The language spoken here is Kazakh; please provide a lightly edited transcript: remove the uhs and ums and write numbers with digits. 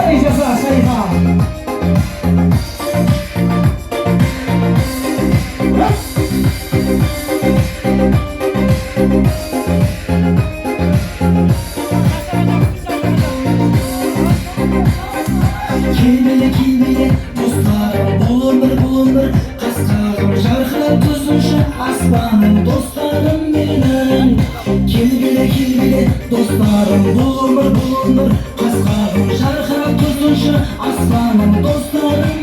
Şayı ceza sayfa. Келмеле достарым bulunur қасқағым жарқырап тұзыншы аспаным достарым менің келмеле достарым bulunur қасқағым жарқырап тұзыншы аспаным достарым